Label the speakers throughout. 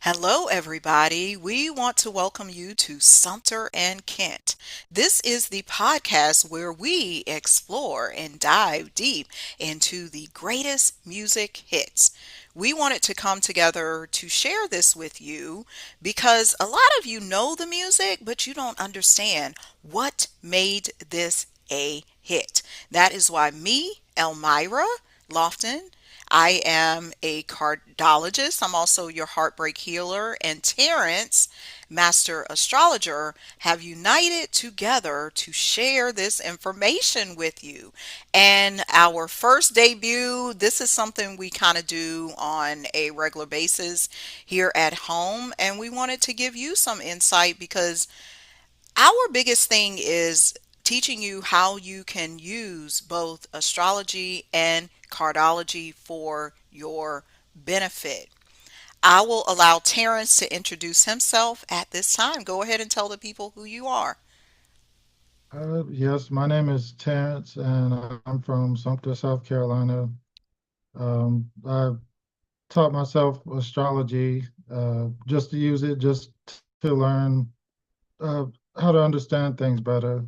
Speaker 1: Hello, everybody. We want to welcome you to Sumter and Kent. This is the podcast where we explore and dive deep into the greatest music hits. We wanted to come together to share this with you because a lot of you know the music, but you don't understand what made this a hit. That is why me, Elmira Loftin, I am a cardologist. I'm also your heartbreak healer. And Terrence, master astrologer, have united together to share this information with you. And our first debut, this is something we kind of do on a regular basis here at home. And we wanted to give you some insight because our biggest thing is teaching you how you can use both astrology and cardology for your benefit. I will allow Terrence to introduce himself at this time. Go ahead and tell the people who you are.
Speaker 2: Yes, my name is Terrence, and I'm from Sumter, South Carolina. I taught myself astrology just to use it, just to learn uh, how to understand things better.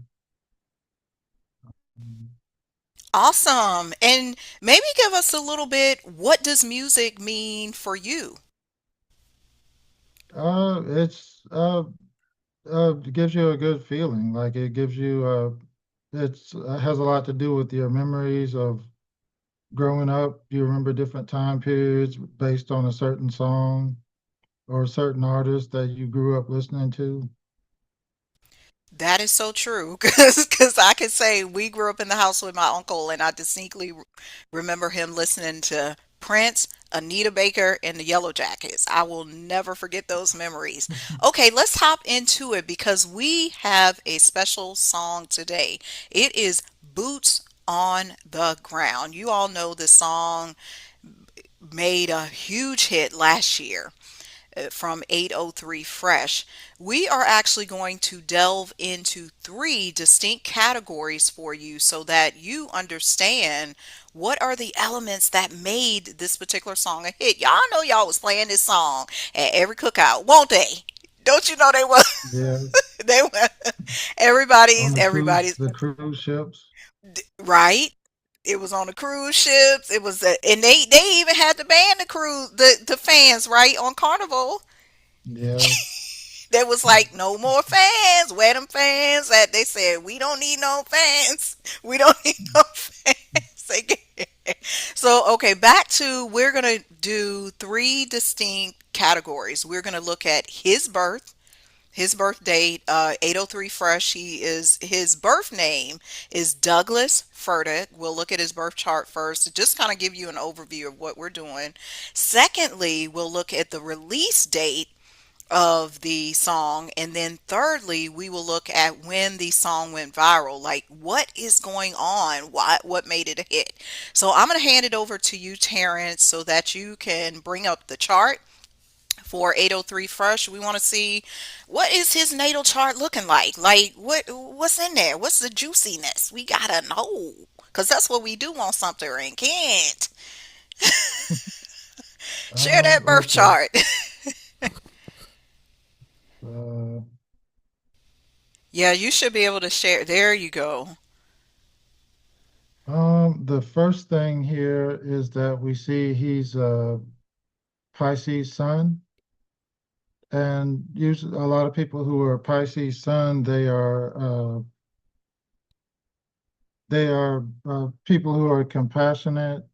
Speaker 1: Awesome. And maybe give us a little bit, what does music mean for you?
Speaker 2: It gives you a good feeling. Like it gives you, it's has a lot to do with your memories of growing up. You remember different time periods based on a certain song or a certain artist that you grew up listening to.
Speaker 1: That is so true because I can say we grew up in the house with my uncle, and I distinctly remember him listening to Prince, Anita Baker, and the Yellow Jackets. I will never forget those memories. Okay, let's hop into it because we have a special song today. It is Boots on the Ground. You all know the song made a huge hit last year from 803 Fresh. We are actually going to delve into three distinct categories for you so that you understand what are the elements that made this particular song a hit. Y'all know y'all was playing this song at every cookout, won't they? Don't you know they was?
Speaker 2: Yeah,
Speaker 1: They were.
Speaker 2: on
Speaker 1: Everybody's
Speaker 2: the cruise ships.
Speaker 1: right. It was on the cruise ships. It was, and they even had to ban the cruise the fans right on Carnival.
Speaker 2: Yeah.
Speaker 1: There was like no more fans. Where them fans at? They said we don't need no fans. We don't need no fans. So okay, back to we're gonna do three distinct categories. We're gonna look at his birth date, 803 Fresh. His birth name is Douglas Furtick. We'll look at his birth chart first to just kind of give you an overview of what we're doing. Secondly, we'll look at the release date of the song. And then thirdly, we will look at when the song went viral. Like what is going on? What made it a hit? So I'm going to hand it over to you, Terrence, so that you can bring up the chart for 803 Fresh. We want to see what is his natal chart looking like? Like what's in there? What's the juiciness? We got to know. Cuz that's what we do on something and can't. Share that birth
Speaker 2: Okay.
Speaker 1: chart.
Speaker 2: Uh,
Speaker 1: Yeah, you should be able to share. There you go.
Speaker 2: the first thing here is that we see he's a Pisces sun, and usually a lot of people who are Pisces sun, they are people who are compassionate,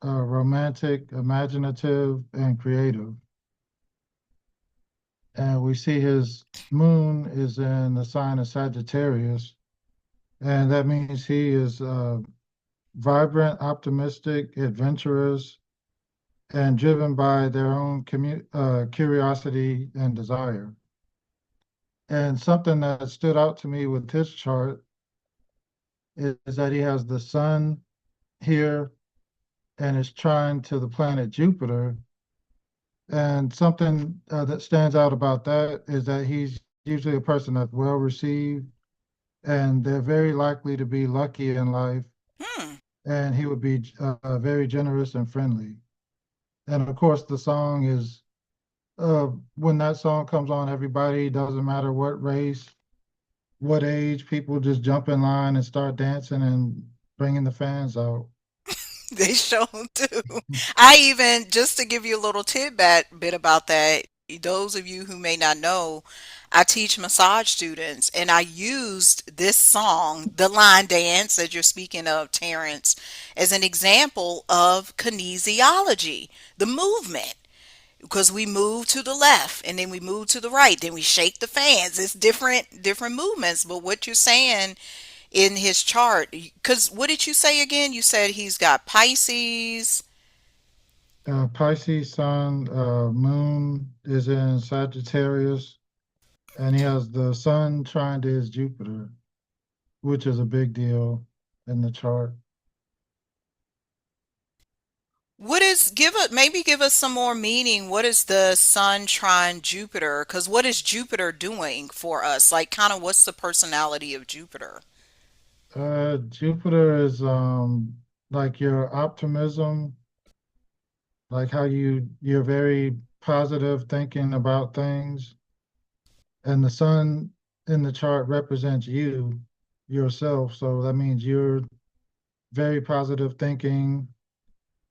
Speaker 2: romantic, imaginative, and creative. And we see his moon is in the sign of Sagittarius, and that means he is vibrant, optimistic, adventurous, and driven by their own curiosity and desire. And something that stood out to me with his chart is that he has the sun here and is trine to the planet Jupiter. And something that stands out about that is that he's usually a person that's well received, and they're very likely to be lucky in life,
Speaker 1: Hmm.
Speaker 2: and he would be very generous and friendly. And of course, the song is When that song comes on, everybody, doesn't matter what race, what age, people just jump in line and start dancing and bringing the fans out.
Speaker 1: They show do. I even, just to give you a little tidbit bit about that, those of you who may not know, I teach massage students and I used this song, the line dance that you're speaking of, Terrence, as an example of kinesiology, the movement. Because we move to the left and then we move to the right, then we shake the fans. It's different movements. But what you're saying in his chart, because what did you say again? You said he's got Pisces.
Speaker 2: Pisces sun, moon is in Sagittarius, and he has the sun trine to his Jupiter, which is a big deal in the chart.
Speaker 1: What is, give it, maybe give us some more meaning. What is the Sun trine Jupiter? Because what is Jupiter doing for us? Like, kind of, what's the personality of Jupiter?
Speaker 2: Jupiter is like your optimism, like how you're very positive thinking about things, and the sun in the chart represents you yourself. So that means you're very positive thinking,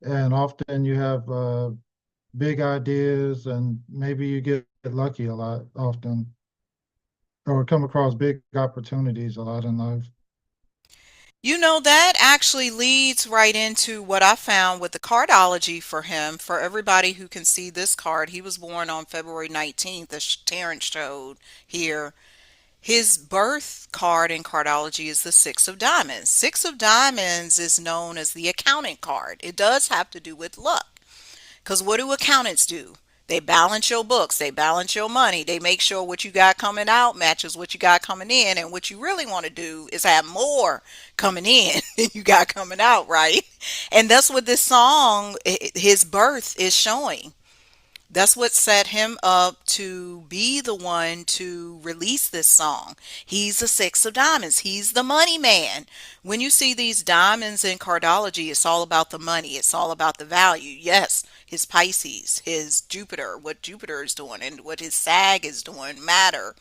Speaker 2: and often you have big ideas, and maybe you get lucky a lot often, or come across big opportunities a lot in life.
Speaker 1: You know, that actually leads right into what I found with the cardology for him. For everybody who can see this card, he was born on February 19th, as Terrence showed here. His birth card in cardology is the Six of Diamonds. Six of Diamonds is known as the accounting card. It does have to do with luck. Because what do accountants do? They balance your books, they balance your money, they make sure what you got coming out matches what you got coming in. And what you really want to do is have more coming in than you got coming out, right? And that's what this song, his birth, is showing. That's what set him up to be the one to release this song. He's the Six of Diamonds. He's the money man. When you see these diamonds in cardology, it's all about the money. It's all about the value. Yes, his Pisces, his Jupiter, what Jupiter is doing and what his Sag is doing matter.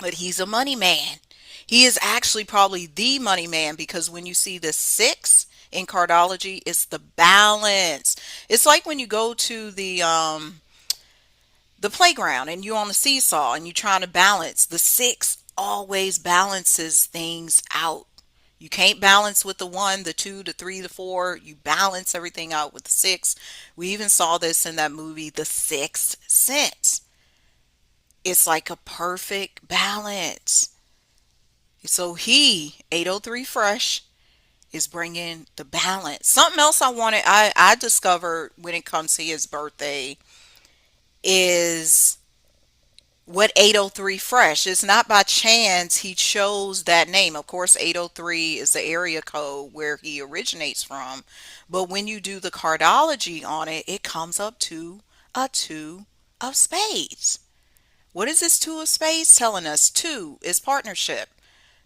Speaker 1: But he's a money man. He is actually probably the money man because when you see the six in cardology, it's the balance. It's like when you go to the playground and you're on the seesaw and you're trying to balance. The six always balances things out. You can't balance with the one, the two, the three, the four. You balance everything out with the six. We even saw this in that movie, The Sixth Sense. It's like a perfect balance. So he, 803 Fresh, is bringing the balance. Something else I discovered when it comes to his birthday is what 803 Fresh. It's not by chance he chose that name. Of course, 803 is the area code where he originates from. But when you do the cardology on it, it comes up to a two of spades. What is this two of spades telling us? Two is partnership.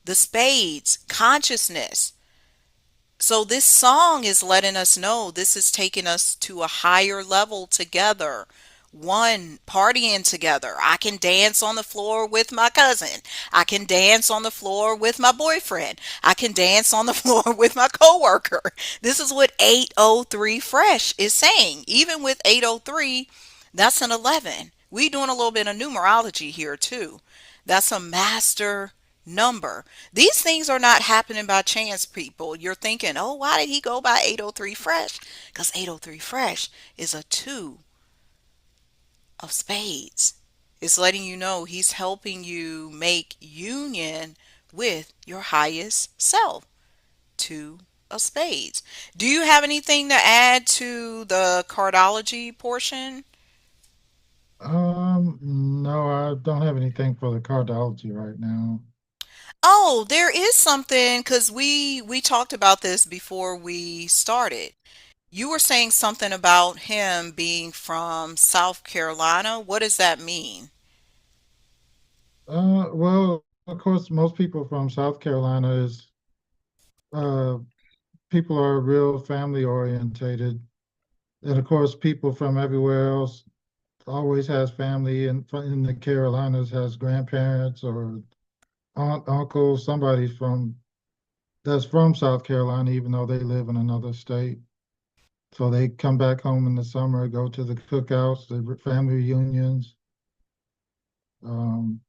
Speaker 1: The spades, consciousness. So this song is letting us know this is taking us to a higher level together. One, partying together. I can dance on the floor with my cousin. I can dance on the floor with my boyfriend. I can dance on the floor with my coworker. This is what 803 Fresh is saying. Even with 803, that's an 11. We doing a little bit of numerology here too. That's a master number. These things are not happening by chance, people. You're thinking, oh, why did he go by 803 Fresh? Because 803 Fresh is a two of spades. It's letting you know he's helping you make union with your highest self. Two of spades. Do you have anything to add to the cardology portion?
Speaker 2: No, I don't have anything for the cardology right now.
Speaker 1: Oh, there is something because we talked about this before we started. You were saying something about him being from South Carolina. What does that mean?
Speaker 2: Well, of course, most people from South Carolina is uh, people are real family orientated, and of course, people from everywhere else. always has family in the Carolinas, has grandparents or aunt, uncle, somebody from that's from South Carolina, even though they live in another state. So they come back home in the summer, go to the cookouts, the family reunions. Um,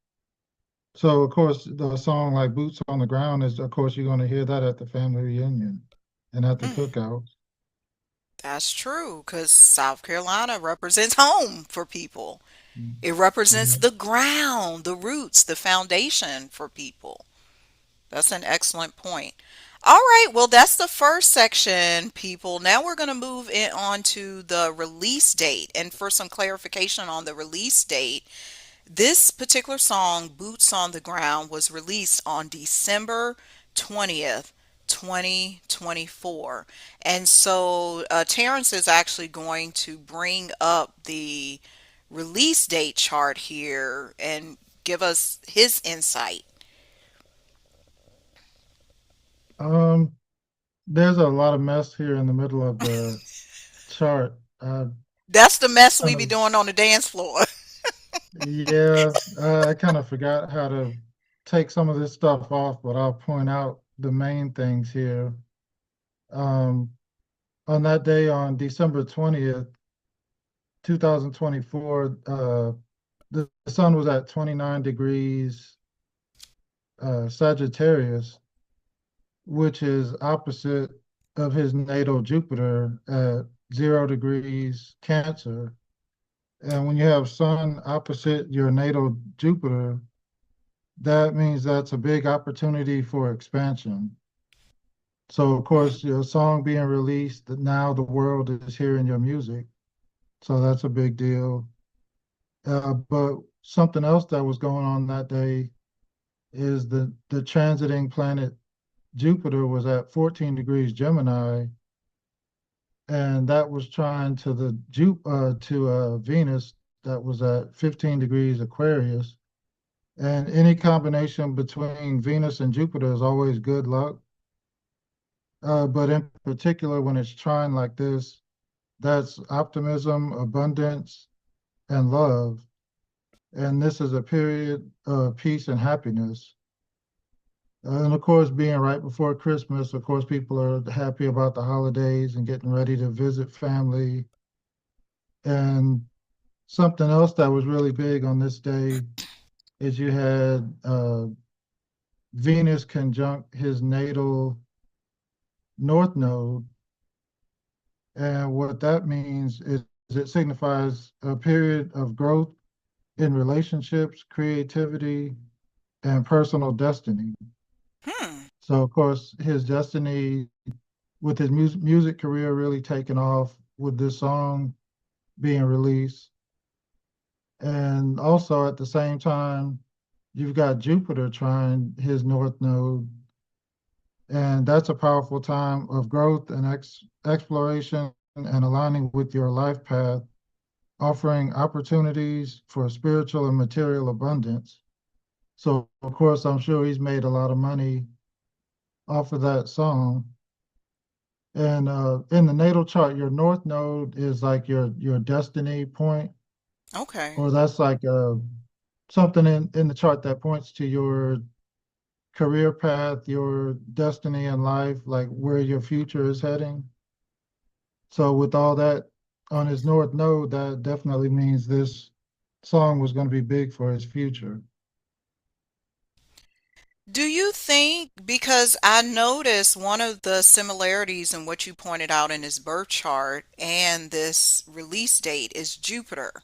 Speaker 2: so of course, the song like "Boots on the Ground" is, of course, you're going to hear that at the family reunion and at the
Speaker 1: Mm,
Speaker 2: cookouts.
Speaker 1: that's true, because South Carolina represents home for people.
Speaker 2: Mm.
Speaker 1: It represents
Speaker 2: Yeah.
Speaker 1: the ground, the roots, the foundation for people. That's an excellent point. All right, well, that's the first section, people. Now we're going to move in on to the release date. And for some clarification on the release date, this particular song, Boots on the Ground, was released on December 20th, 2024. And so Terrence is actually going to bring up the release date chart here and give us his insight.
Speaker 2: Um, there's a lot of mess here in the middle of the chart.
Speaker 1: That's the mess we
Speaker 2: Kind
Speaker 1: be
Speaker 2: of,
Speaker 1: doing on the dance floor.
Speaker 2: yeah, I kind of forgot how to take some of this stuff off, but I'll point out the main things here. Um, on that day, on December 20th, 2024, the sun was at 29 degrees Sagittarius, which is opposite of his natal Jupiter at 0 degrees Cancer. And when you have sun opposite your natal Jupiter, that means that's a big opportunity for expansion. So, of
Speaker 1: Hmm.
Speaker 2: course, your song being released, now the world is hearing your music. So that's a big deal. But something else that was going on that day is the transiting planet Jupiter was at 14 degrees Gemini, and that was trying to Venus that was at 15 degrees Aquarius. And any combination between Venus and Jupiter is always good luck. But in particular, when it's trine like this, that's optimism, abundance, and love. And this is a period of peace and happiness. And of course, being right before Christmas, of course, people are happy about the holidays and getting ready to visit family. And something else that was really big on this day is you had Venus conjunct his natal North Node. And what that means is it signifies a period of growth in relationships, creativity, and personal destiny.
Speaker 1: Hmm.
Speaker 2: So, of course, his destiny with his music career really taking off with this song being released. And also at the same time, you've got Jupiter trying his North Node. And that's a powerful time of growth and exploration and aligning with your life path, offering opportunities for spiritual and material abundance. So, of course, I'm sure he's made a lot of money off of that song. And in the natal chart, your North Node is like your destiny point,
Speaker 1: Okay.
Speaker 2: or that's like something in the chart that points to your career path, your destiny in life, like where your future is heading. So with all that on his North Node, that definitely means this song was going to be big for his future.
Speaker 1: Do you think, because I noticed one of the similarities in what you pointed out in his birth chart and this release date is Jupiter.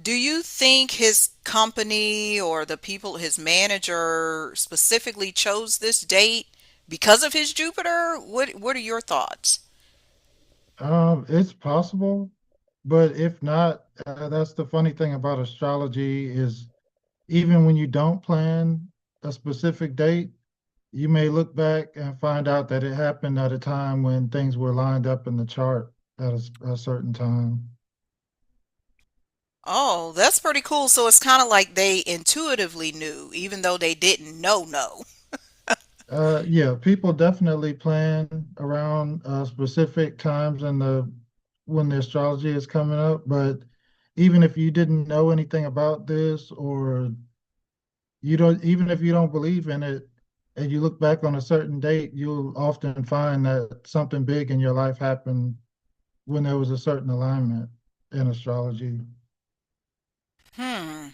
Speaker 1: Do you think his company or the people, his manager specifically chose this date because of his Jupiter? What are your thoughts?
Speaker 2: It's possible, but if not, that's the funny thing about astrology is even when you don't plan a specific date, you may look back and find out that it happened at a time when things were lined up in the chart at a certain time.
Speaker 1: Oh, that's pretty cool. So it's kind of like they intuitively knew, even though they didn't know.
Speaker 2: Yeah, people definitely plan around specific times in the when the astrology is coming up, but even if you didn't know anything about this, or you don't, even if you don't believe in it, and you look back on a certain date, you'll often find that something big in your life happened when there was a certain alignment in astrology.
Speaker 1: Hmm.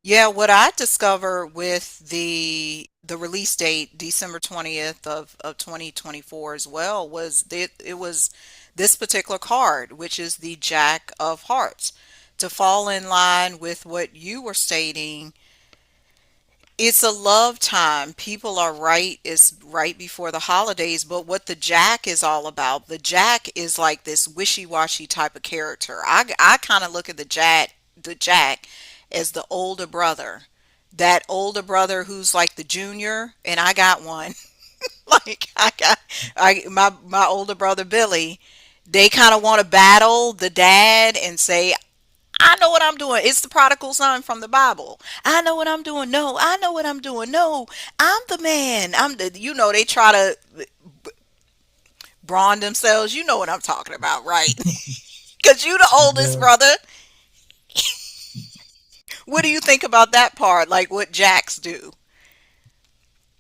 Speaker 1: Yeah, what I discovered with the release date, December 20th of 2024 as well, was that it was this particular card, which is the Jack of Hearts. To fall in line with what you were stating, it's a love time. People are right. It's right before the holidays. But what the Jack is all about, the Jack is like this wishy-washy type of character. I kind of look at the Jack as the older brother. That older brother who's like the junior, and I got one. Like my older brother Billy. They kind of want to battle the dad and say, I know what I'm doing. It's the prodigal son from the Bible. I know what I'm doing. No, I know what I'm doing. No, I'm the man. They try to brawn themselves. You know what I'm talking about, right? Because you the oldest
Speaker 2: Yeah.
Speaker 1: brother. What do you think about that part? Like what Jacks do?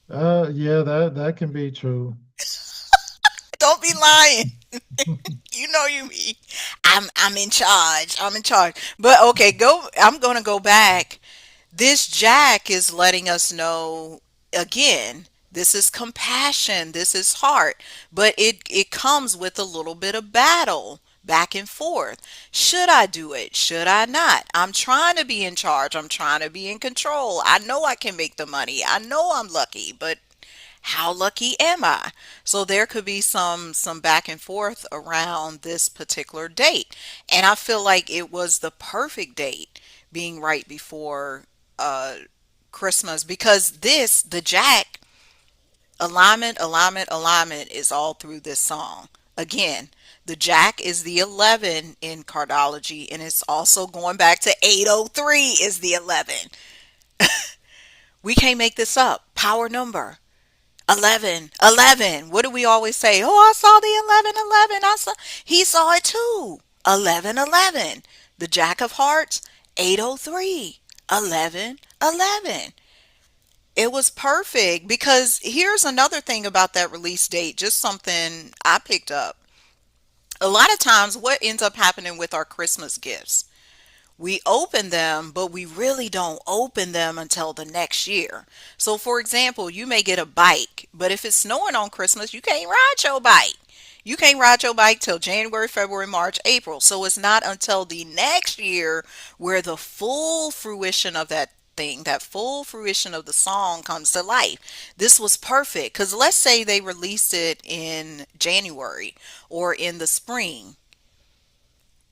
Speaker 2: Yeah, that can be true.
Speaker 1: Don't be lying. You know you mean. I'm in charge. I'm in charge. But okay, go. I'm gonna go back. This Jack is letting us know again, this is compassion, this is heart, but it comes with a little bit of battle back and forth. Should I do it? Should I not? I'm trying to be in charge. I'm trying to be in control. I know I can make the money. I know I'm lucky, but how lucky am I? So there could be some back and forth around this particular date. And I feel like it was the perfect date being right before uh Christmas because the Jack alignment, alignment, alignment is all through this song. Again, the Jack is the 11 in cardology, and it's also going back to 803 is the 11. We can't make this up. Power number. 11, 11. What do we always say? Oh, I saw the 11, 11. He saw it too. 11, 11. The Jack of Hearts, 803. 11, 11. It was perfect because here's another thing about that release date, just something I picked up. A lot of times, what ends up happening with our Christmas gifts? We open them, but we really don't open them until the next year. So, for example, you may get a bike, but if it's snowing on Christmas, you can't ride your bike. You can't ride your bike till January, February, March, April. So it's not until the next year where the full fruition of that thing, that full fruition of the song comes to life. This was perfect because let's say they released it in January or in the spring.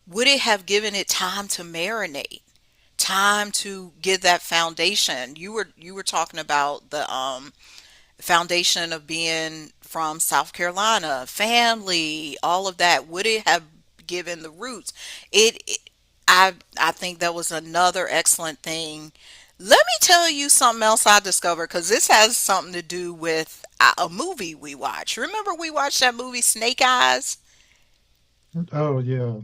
Speaker 1: Would it have given it time to marinate? Time to get that foundation. You were talking about the foundation of being from South Carolina, family, all of that. Would it have given the roots? It I think that was another excellent thing. Let me tell you something else I discovered because this has something to do with a movie we watched. Remember we watched that movie Snake Eyes?
Speaker 2: Oh yeah.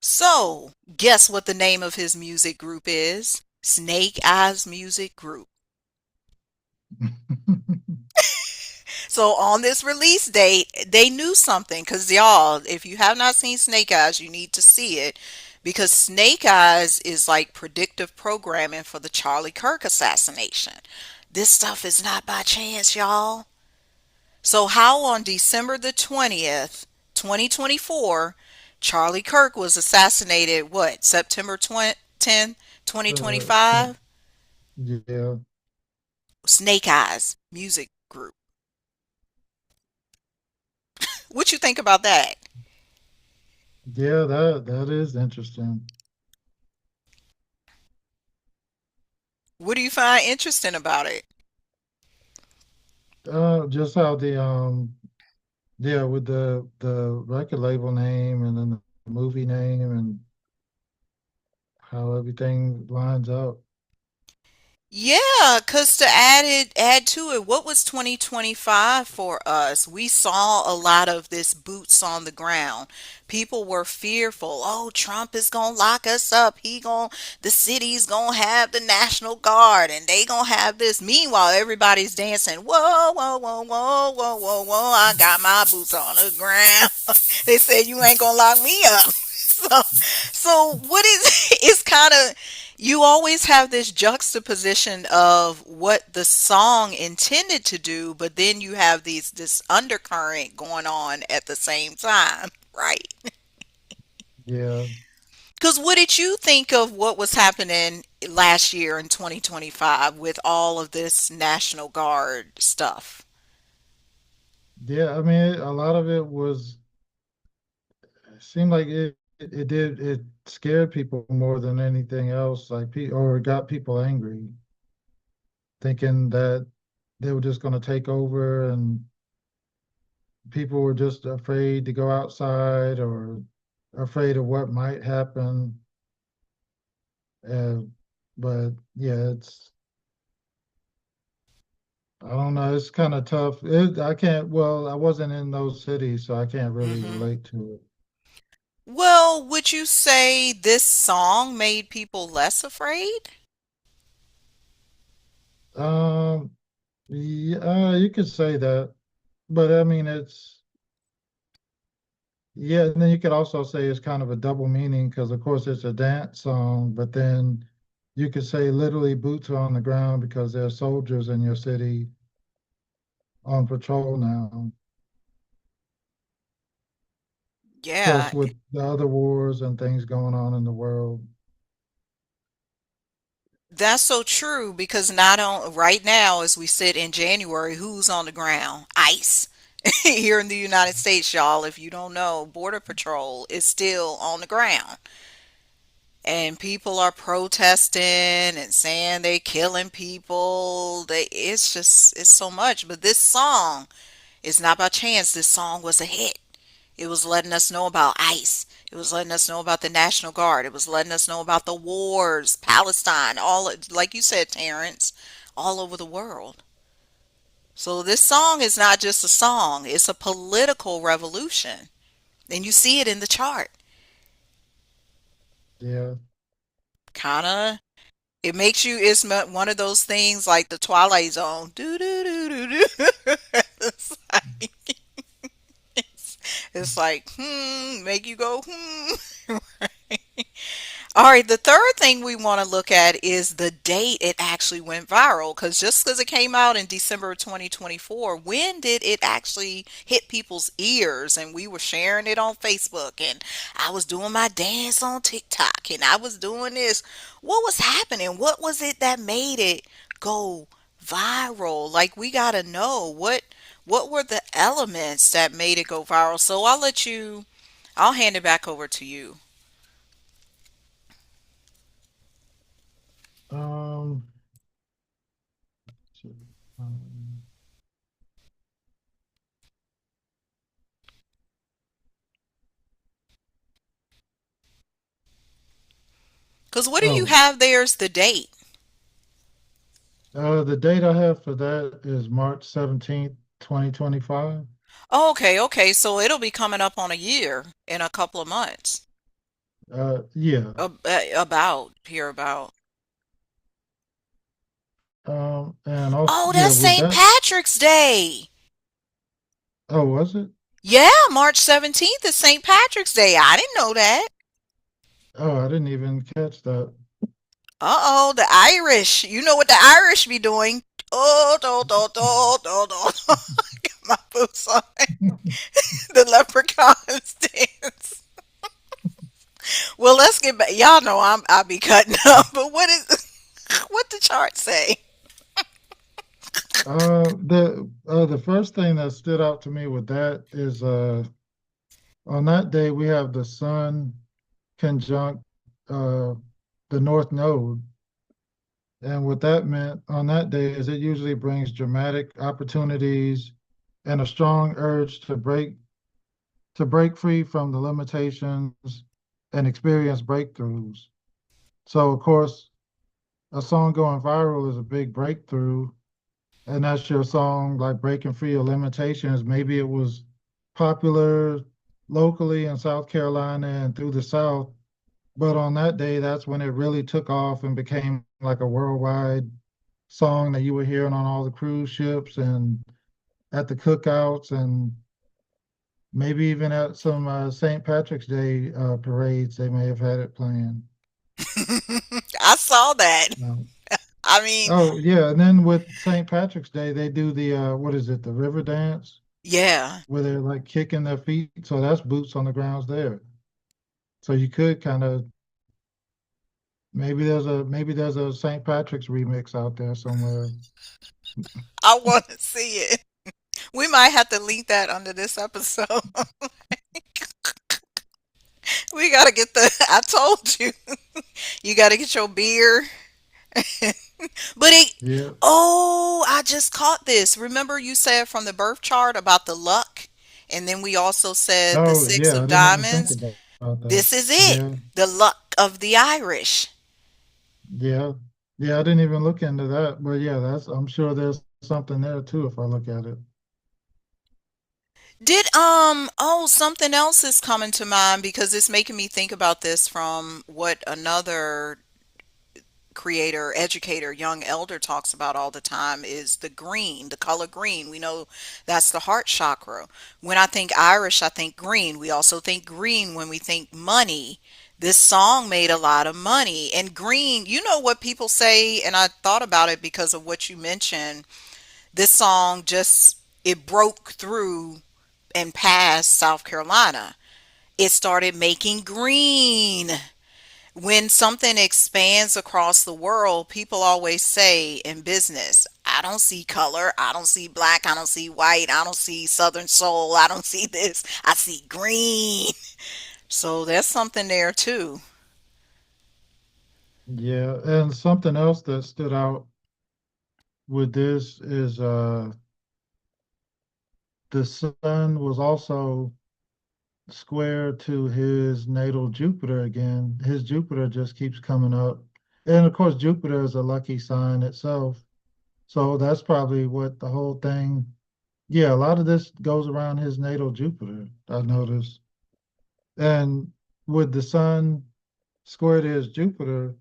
Speaker 1: So, guess what the name of his music group is? Snake Eyes Music Group. So, on this release date, they knew something because, y'all, if you have not seen Snake Eyes, you need to see it because Snake Eyes is like predictive programming for the Charlie Kirk assassination. This stuff is not by chance, y'all. So, how on December the 20th, 2024, Charlie Kirk was assassinated, what, September 10th,
Speaker 2: Yeah.
Speaker 1: 2025?
Speaker 2: Yeah.
Speaker 1: Snake Eyes Music Group. What you think about that?
Speaker 2: Yeah, that is interesting.
Speaker 1: What do you find interesting about it?
Speaker 2: Just how the yeah, with the record label name and then the movie name and how everything lines up.
Speaker 1: Yeah, cause to add to it, what was 2025 for us? We saw a lot of this boots on the ground. People were fearful. Oh, Trump is gonna lock us up. The city's gonna have the National Guard and they gonna have this. Meanwhile, everybody's dancing. Whoa, whoa, whoa, whoa, whoa, whoa, whoa. I got my boots on the ground. They said you ain't gonna lock me up. So what is it's kind of you always have this juxtaposition of what the song intended to do, but then you have this undercurrent going on at the same time, right?
Speaker 2: Yeah,
Speaker 1: Because what did you think of what was happening last year in 2025 with all of this National Guard stuff?
Speaker 2: yeah. I mean, a lot of it was it seemed like it scared people more than anything else. Or it got people angry, thinking that they were just going to take over, and people were just afraid to go outside or afraid of what might happen. Uh, but yeah, I don't know. It's kind of tough. I can't. Well, I wasn't in those cities, so I can't really
Speaker 1: Hmm.
Speaker 2: relate to
Speaker 1: Well, would you say this song made people less afraid?
Speaker 2: it. Yeah, you could say that, but I mean, yeah. And then you could also say it's kind of a double meaning because, of course, it's a dance song, but then you could say literally boots are on the ground because there are soldiers in your city on patrol now.
Speaker 1: Yeah,
Speaker 2: Plus, with the other wars and things going on in the world.
Speaker 1: that's so true because not on right now as we sit in January, who's on the ground? ICE. Here in the United States, y'all, if you don't know, Border Patrol is still on the ground. And people are protesting and saying they killing people. It's so much. But this song is not by chance. This song was a hit. It was letting us know about ICE. It was letting us know about the National Guard. It was letting us know about the wars, Palestine, like you said, Terrence, all over the world. So this song is not just a song, it's a political revolution. And you see it in the chart.
Speaker 2: Yeah.
Speaker 1: Kind of, it makes you, one of those things like the Twilight Zone. Do, do, do, do, do. It's like, make you go, hmm. All right, the third thing we want to look at is the date it actually went viral. Because just because it came out in December of 2024, when did it actually hit people's ears? And we were sharing it on Facebook, and I was doing my dance on TikTok, and I was doing this. What was happening? What was it that made it go viral? Like, we got to know what were the elements that made it go viral. So I'll hand it back over to you.
Speaker 2: Um. so, um,
Speaker 1: Because what do you
Speaker 2: oh,
Speaker 1: have there as the date?
Speaker 2: the date I have for that is March 17th, 2025.
Speaker 1: Oh, okay, okay. So it'll be coming up on a year in a couple of months.
Speaker 2: Yeah.
Speaker 1: About, here about.
Speaker 2: And also,
Speaker 1: Oh,
Speaker 2: yeah,
Speaker 1: that's
Speaker 2: with
Speaker 1: St.
Speaker 2: that,
Speaker 1: Patrick's Day.
Speaker 2: oh, was it?
Speaker 1: Yeah, March 17th is St. Patrick's Day. I didn't know that.
Speaker 2: Oh, I didn't even catch that.
Speaker 1: Uh-oh, the Irish. You know what the Irish be doing. Oh, do, do, do, do, do. Got my boots on. The leprechauns dance. Well, let's get back. Y'all know I'll be cutting up, but what the chart say?
Speaker 2: The first thing that stood out to me with that is on that day we have the sun conjunct uh the North Node. And what that meant on that day is it usually brings dramatic opportunities and a strong urge to break free from the limitations and experience breakthroughs. So of course, a song going viral is a big breakthrough, and that's your song like breaking free of limitations. Maybe it was popular locally in South Carolina and through the South, but on that day, that's when it really took off and became like a worldwide song that you were hearing on all the cruise ships and at the cookouts and maybe even at some St. Patrick's Day parades. They may have had it playing.
Speaker 1: I saw that.
Speaker 2: No.
Speaker 1: I mean,
Speaker 2: Oh yeah, and then with St. Patrick's Day, they do the what is it, the river dance,
Speaker 1: yeah.
Speaker 2: where they're like kicking their feet. So that's boots on the grounds there. So you could kind of maybe there's a St. Patrick's remix out there somewhere.
Speaker 1: I want to see it. We might have to link that under this episode. We got to get the, I told you, you got to get your beer. But it,
Speaker 2: Yeah.
Speaker 1: oh, I just caught this. Remember you said from the birth chart about the luck? And then we also said the
Speaker 2: Oh
Speaker 1: six
Speaker 2: yeah,
Speaker 1: of
Speaker 2: I didn't even think
Speaker 1: diamonds.
Speaker 2: about that.
Speaker 1: This is it.
Speaker 2: Yeah,
Speaker 1: The luck of the Irish.
Speaker 2: yeah, yeah. I didn't even look into that, but yeah, that's I'm sure there's something there too if I look at it.
Speaker 1: Did oh, something else is coming to mind because it's making me think about this from what another creator, educator, young elder talks about all the time is the green, the color green. We know that's the heart chakra. When I think Irish, I think green. We also think green when we think money. This song made a lot of money. And green, you know what people say, and I thought about it because of what you mentioned. This song just it broke through and past South Carolina. It started making green. When something expands across the world, people always say in business, I don't see color, I don't see black, I don't see white, I don't see Southern soul, I don't see this, I see green. So there's something there too.
Speaker 2: Yeah, and something else that stood out with this is the sun was also square to his natal Jupiter again. His Jupiter just keeps coming up. And of course, Jupiter is a lucky sign itself. So that's probably what the whole thing, yeah, a lot of this goes around his natal Jupiter, I noticed. And with the sun square to his Jupiter,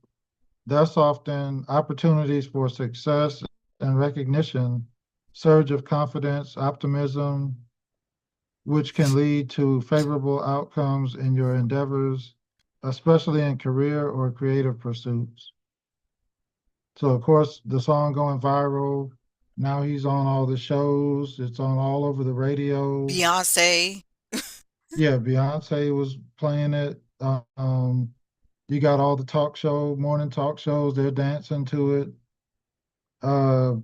Speaker 2: that's often opportunities for success and recognition, surge of confidence, optimism, which can lead to favorable outcomes in your endeavors, especially in career or creative pursuits. So, of course, the song going viral. Now he's on all the shows. It's on all over the radio.
Speaker 1: Beyonce.
Speaker 2: Yeah, Beyonce was playing it. You got all the morning talk shows. They're dancing to it. Uh,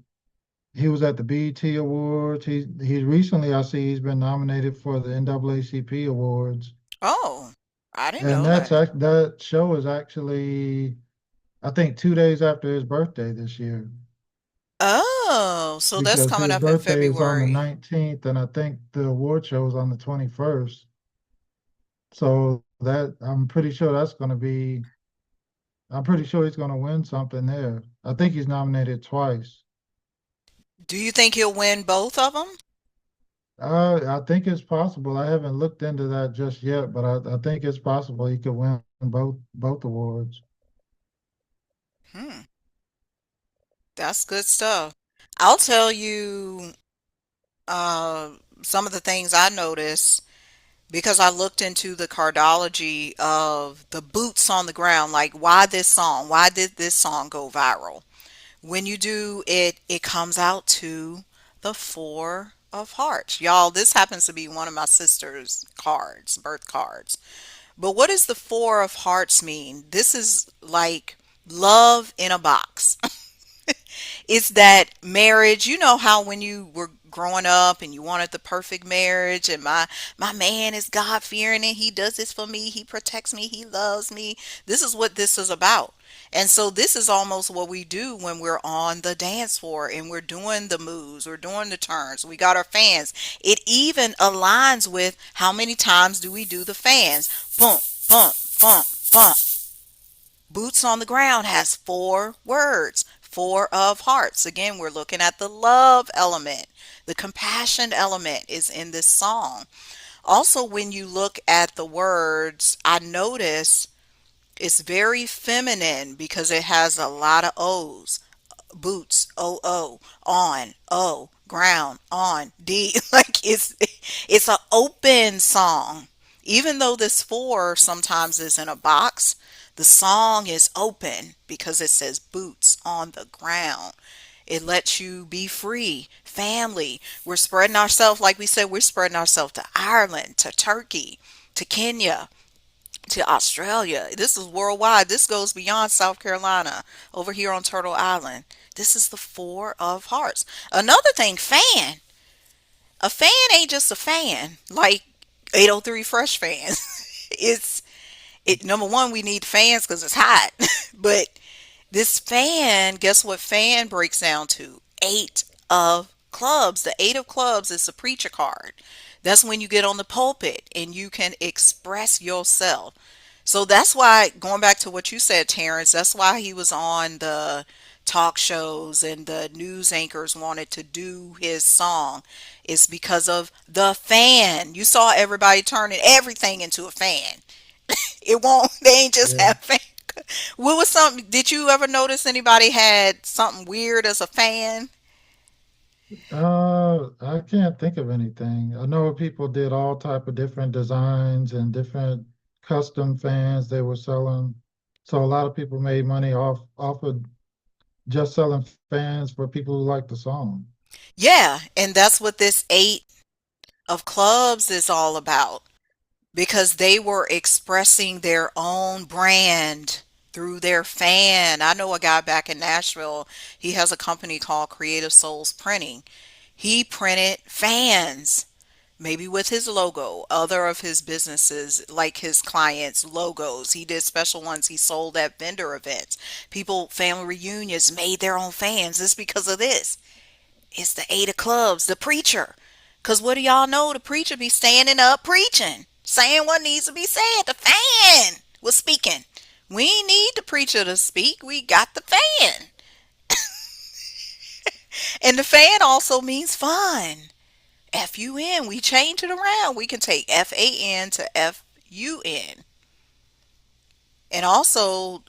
Speaker 2: he was at the BET Awards. He recently, I see, he's been nominated for the NAACP Awards.
Speaker 1: Oh, I didn't
Speaker 2: And
Speaker 1: know that.
Speaker 2: that show is actually, I think, 2 days after his birthday this year,
Speaker 1: Oh, so that's
Speaker 2: because
Speaker 1: coming
Speaker 2: his
Speaker 1: up in
Speaker 2: birthday is on the
Speaker 1: February.
Speaker 2: 19th, and I think the award show is on the 21st. So that I'm pretty sure he's going to win something there. I think he's nominated twice.
Speaker 1: Do you think he'll win both of them?
Speaker 2: I think it's possible. I haven't looked into that just yet, but I think it's possible he could win both awards.
Speaker 1: Hmm, that's good stuff. I'll tell you uh, some of the things I noticed because I looked into the cardology of the boots on the ground, like why this song? Why did this song go viral? When you do it, it comes out to the Four of Hearts. Y'all, this happens to be one of my sister's cards, birth cards. But what does the Four of Hearts mean? This is like love in a box. It's that marriage. You know how when you were growing up and you wanted the perfect marriage and my man is God fearing and he does this for me, he protects me, he loves me. This is what this is about. And so this is almost what we do when we're on the dance floor and we're doing the moves, we're doing the turns. We got our fans. It even aligns with how many times do we do the fans. Boom, boom, boom, boom, Boots on the Ground has four words, four of hearts. Again, we're looking at the love element. The compassion element is in this song. Also, when you look at the words, I notice it's very feminine because it has a lot of O's. Boots, O, on, O, ground, on, D. Like it's an open song. Even though this four sometimes is in a box, the song is open because it says boots on the ground. It lets you be free, family. We're spreading ourselves, like we said, we're spreading ourselves to Ireland, to Turkey, to Kenya, to Australia. This is worldwide. This goes beyond South Carolina over here on Turtle Island. This is the four of hearts. Another thing, fan. A fan ain't just a fan like 803 Fresh fans. it's number one, we need fans because it's hot. But this fan, guess what fan breaks down to? Eight of clubs. The eight of clubs is the preacher card. That's when you get on the pulpit and you can express yourself. So that's why, going back to what you said, Terrence, that's why he was on the talk shows and the news anchors wanted to do his song. It's because of the fan. You saw everybody turning everything into a fan. It won't, they ain't just
Speaker 2: Yeah.
Speaker 1: have fan. What was something, did you ever notice anybody had something weird as a fan?
Speaker 2: I can't think of anything. I know people did all type of different designs and different custom fans they were selling. So a lot of people made money off of just selling fans for people who like the song.
Speaker 1: Yeah, and that's what this eight of clubs is all about because they were expressing their own brand through their fan. I know a guy back in Nashville, he has a company called Creative Souls Printing. He printed fans, maybe with his logo, other of his businesses, like his clients' logos. He did special ones he sold at vendor events. People, family reunions, made their own fans. It's because of this. It's the eight of clubs, the preacher. Because what do y'all know? The preacher be standing up preaching, saying what needs to be said. The fan was speaking. We ain't need the preacher to speak. We got the fan. And the fan also means fun. Fun. We change it around. We can take FAN to FUN. And also,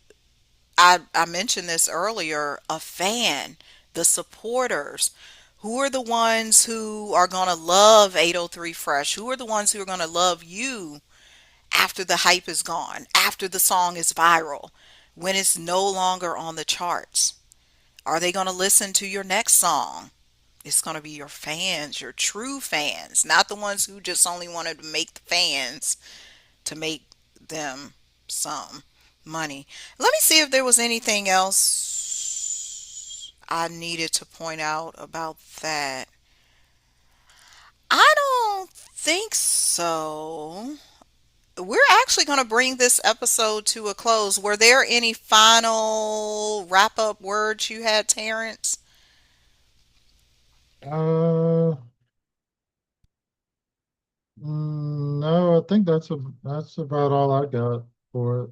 Speaker 1: I mentioned this earlier, a fan, the supporters. Who are the ones who are going to love 803 Fresh? Who are the ones who are going to love you after the hype is gone, after the song is viral, when it's no longer on the charts? Are they going to listen to your next song? It's going to be your fans, your true fans, not the ones who just only wanted to make the fans to make them some money. Let me see if there was anything else I needed to point out about that. I don't think so. We're actually going to bring this episode to a close. Were there any final wrap up words you had, Terrence?
Speaker 2: Uh, no, I think that's about all I got for it.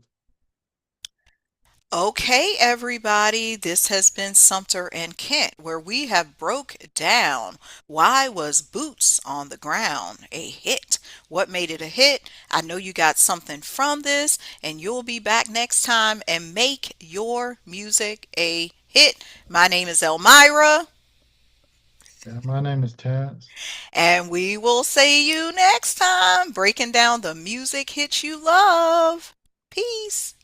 Speaker 1: Okay, everybody, this has been Sumter and Kent, where we have broke down why was Boots on the Ground a hit? What made it a hit? I know you got something from this, and you'll be back next time and make your music a hit. My name is Elmira,
Speaker 2: Yeah, my name is Terrence.
Speaker 1: and we will see you next time breaking down the music hits you love. Peace.